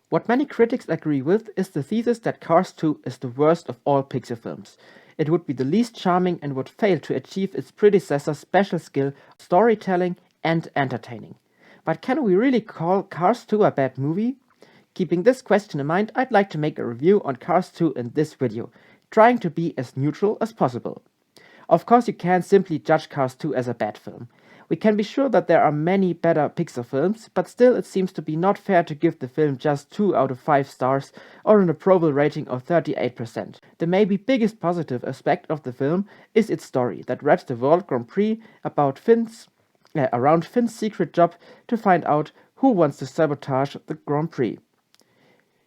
What many critics agree with is the thesis that Cars 2 is the worst of all Pixar films. It would be the least charming and would fail to achieve its predecessor's special skill of storytelling and entertaining. But can we really call Cars 2 a bad movie? Keeping this question in mind, I'd like to make a review on Cars 2 in this video, trying to be as neutral as possible. Of course, you can't simply judge Cars 2 as a bad film. We can be sure that there are many better Pixar films, but still it seems to be not fair to give the film just 2 out of 5 stars or an approval rating of 38%. The maybe biggest positive aspect of the film is its story that wraps the World Grand Prix around Finn's secret job to find out who wants to sabotage the Grand Prix.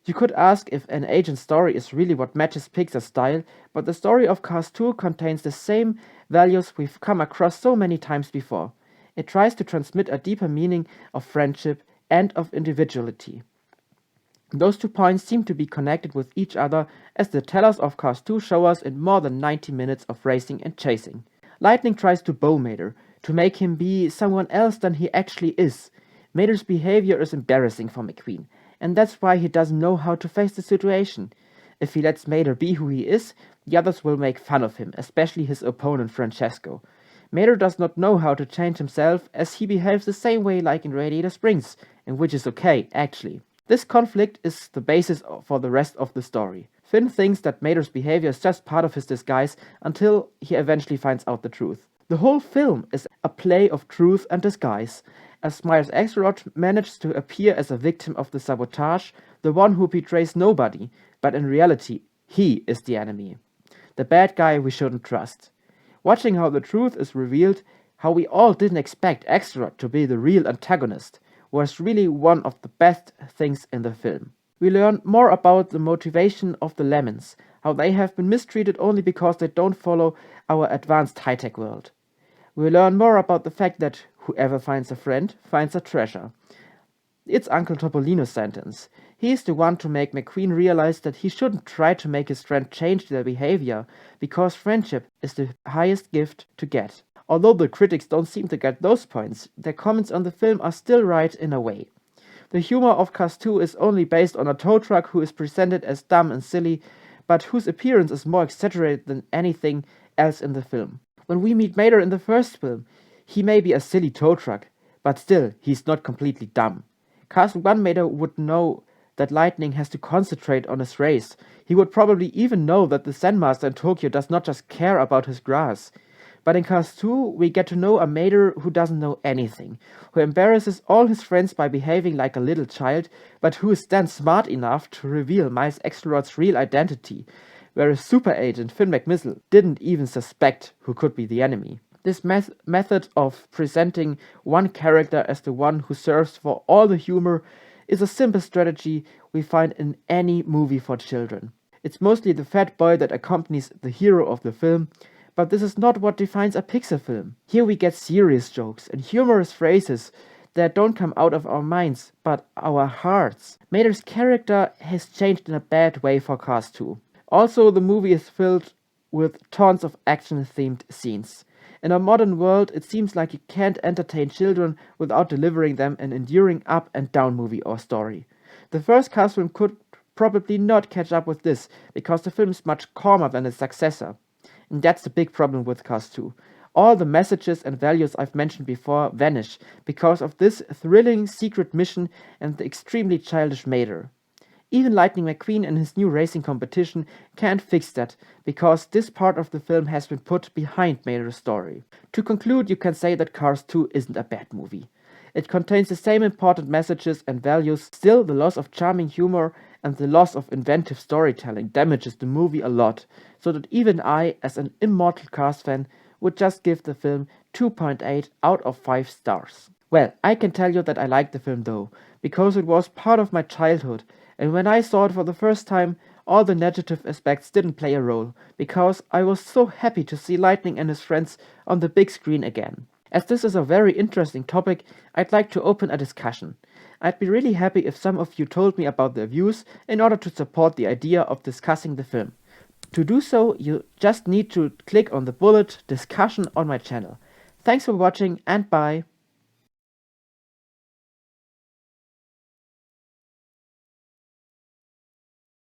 You could ask if an agent's story is really what matches Pixar's style, but the story of Cars 2 contains the same values we've come across so many times before. It tries to transmit a deeper meaning of friendship and of individuality. Those 2 points seem to be connected with each other, as the tellers of Cars 2 show us in more than 90 minutes of racing and chasing. Lightning tries to bow Mater, to make him be someone else than he actually is. Mater's behavior is embarrassing for McQueen, and that's why he doesn't know how to face the situation. If he lets Mater be who he is, the others will make fun of him, especially his opponent Francesco. Mater does not know how to change himself, as he behaves the same way like in Radiator Springs, and which is okay, actually. This conflict is the basis for the rest of the story. Finn thinks that Mater's behavior is just part of his disguise until he eventually finds out the truth. The whole film is a play of truth and disguise, as Miles Axelrod manages to appear as a victim of the sabotage, the one who betrays nobody, but in reality, he is the enemy. The bad guy we shouldn't trust. Watching how the truth is revealed, how we all didn't expect Axelrod to be the real antagonist, was really one of the best things in the film. We learn more about the motivation of the Lemons, how they have been mistreated only because they don't follow our advanced high-tech world. We learn more about the fact that whoever finds a friend finds a treasure. It's Uncle Topolino's sentence. He is the one to make McQueen realize that he shouldn't try to make his friend change their behavior, because friendship is the highest gift to get. Although the critics don't seem to get those points, their comments on the film are still right in a way. The humor of Cars 2 is only based on a tow truck who is presented as dumb and silly, but whose appearance is more exaggerated than anything else in the film. When we meet Mater in the first film, he may be a silly tow truck, but still, he's not completely dumb. Cars 1 Mater would know that Lightning has to concentrate on his race. He would probably even know that the Zen-Master in Tokyo does not just care about his grass. But in Cars 2, we get to know a Mater who doesn't know anything, who embarrasses all his friends by behaving like a little child, but who is then smart enough to reveal Miles Axelrod's real identity, whereas Super Agent Finn McMissile didn't even suspect who could be the enemy. This method of presenting one character as the one who serves for all the humor is a simple strategy we find in any movie for children. It's mostly the fat boy that accompanies the hero of the film, but this is not what defines a Pixar film. Here we get serious jokes and humorous phrases that don't come out of our minds, but our hearts. Mater's character has changed in a bad way for Cars 2. Also, the movie is filled with tons of action-themed scenes. In a modern world, it seems like you can't entertain children without delivering them an enduring up and down movie or story. The first Cars film could probably not catch up with this, because the film is much calmer than its successor. And that's the big problem with Cars 2. All the messages and values I've mentioned before vanish because of this thrilling secret mission and the extremely childish Mater. Even Lightning McQueen in his new racing competition can't fix that, because this part of the film has been put behind Mater's story. To conclude, you can say that Cars 2 isn't a bad movie. It contains the same important messages and values, still the loss of charming humor and the loss of inventive storytelling damages the movie a lot, so that even I, as an immortal Cars fan, would just give the film 2.8 out of 5 stars. Well, I can tell you that I liked the film though, because it was part of my childhood, and when I saw it for the first time, all the negative aspects didn't play a role, because I was so happy to see Lightning and his friends on the big screen again. As this is a very interesting topic, I'd like to open a discussion. I'd be really happy if some of you told me about their views in order to support the idea of discussing the film. To do so, you just need to click on the bullet discussion on my channel. Thanks for watching and bye!